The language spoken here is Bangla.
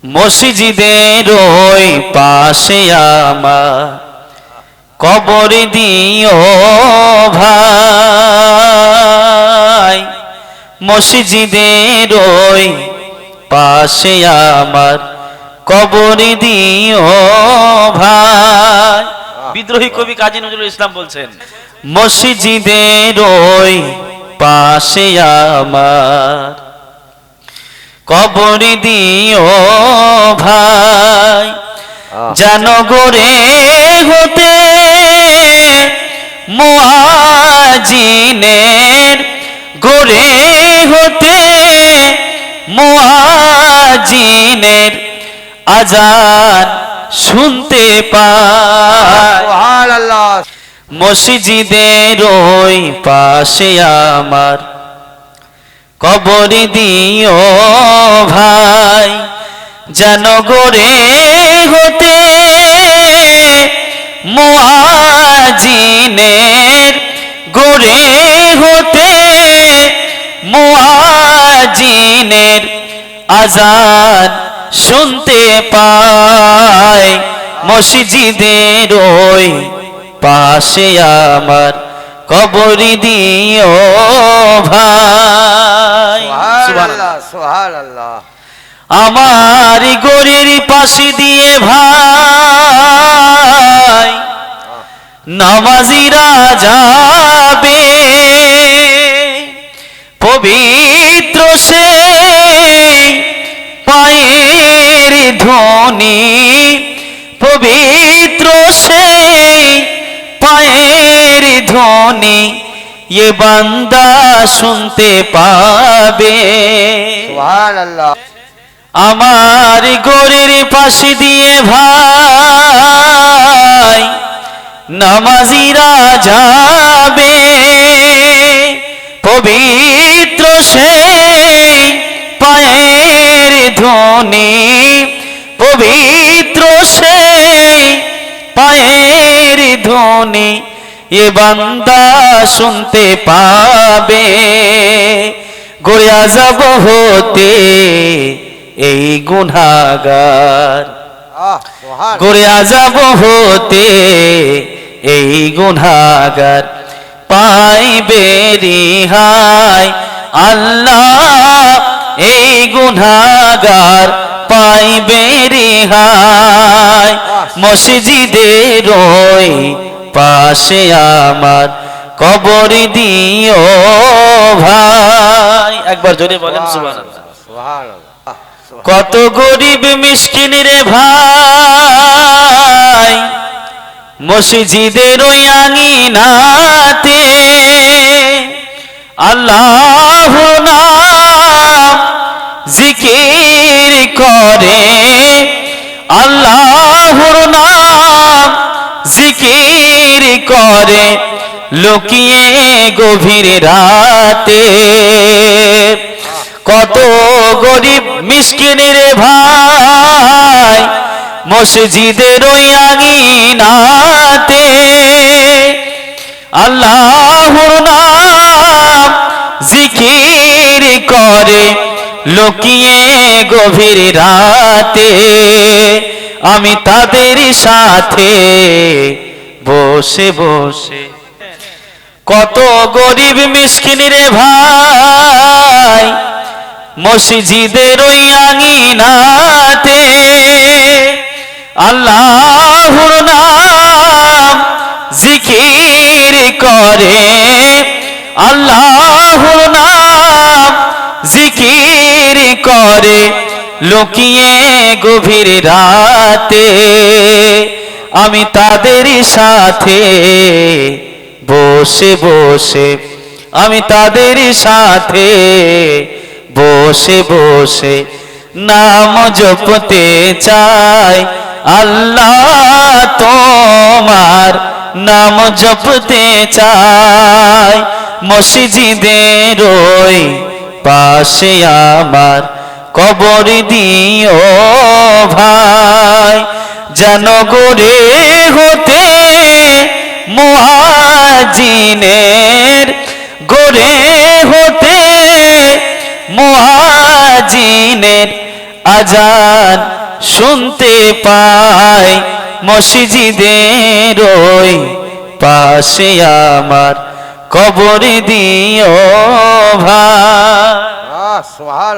মসজিদের ওই পাশে আমার কবর দিও ভাই, মসজিদের ওই পাশে আমার কবর দিও ভাই। বিদ্রোহী কবি কাজী নজরুল ইসলাম বলছেন, মসজিদের ওই পাশে আমার কবর দিও ভাই, জানগরে হতে মুয়াজিনের, গোরে হতে মুয়াজিনের আজান শুনতে পাই। সুবহানাল্লাহ। মসজিদের ওই পাশে আমার কবর দিও ভাই, জানগরে হতে মুয়াজিনের, গোরে হতে মুয়াজিনের আজান শুনতে পাই। মসজিদের ওই পাশে আমার কবর দিও ভাই। সুবহানাল্লাহ সুবহানাল্লাহ। আমার গড়ির পাশে দিয়ে ভাই নামাজিরা যাবে, পবিত্র সেই পায়ের ধ্বনি, পবিত্র সেই পায়ের ধ্বনি এ বান্দা শুনতে পাবে। সুবহানাল্লাহ। আমার গড়ের পাশে দিয়ে ভাই নামাজিরা যাবে, পবিত্র সেই পায়ের ধ্বনি, পবিত্র সেই পায়ের ধ্বনি এ বান্দা শুনতে পাবে। গড়ে আযাব হতে এই গুনাহগার, গড়ে আযাব হতে এই গুনাহগার পাইবে রেহাই। আল্লাহ এই গুনাহগার পাইবে রেহাই। মসজিদের ওই পাশে আমার কবর দিও ভাই। একবার জোরে বলেন সুবহানাল্লাহ। সুবহানাল্লাহ। কত গরিব মিসকিন রে ভাই মসজিদের ওই আঙিনাতে, আল্লাহর নাম জিকির করে, আল্লাহর নাম জিকির করে লুকিয়ে গভীর রাতে। কত গরিব মিসকিন রে ভাই মসজিদের ওই আঙিনাতে, আল্লাহর নাম জিকির করে লুকিয়ে গভীর রাতে। আমি তাদের সাথে বসে বসে, কত গরিব মিসকিন রে ভাই মসজিদের ওই আঙিনাতে, আল্লাহর নাম জিকির করে, আল্লাহর নাম জিকির করে লুকিয়ে গভীর রাতে। আমি তাদের সাথে বসে বসে, আমি তাদের সাথে বসে বসে নাম জপতে চাই। আল্লাহ তোমার নাম জপতে চাই। মসজিদের ওই পাশে আমার কবর দিও ভাই, জানগরে হতে মুয়াজিনের, গোরে হতে মুয়াজিনের আজান শুনতে পাই মসজিদের ওই পাশে আমার কবর দিও ভাই। সুবহান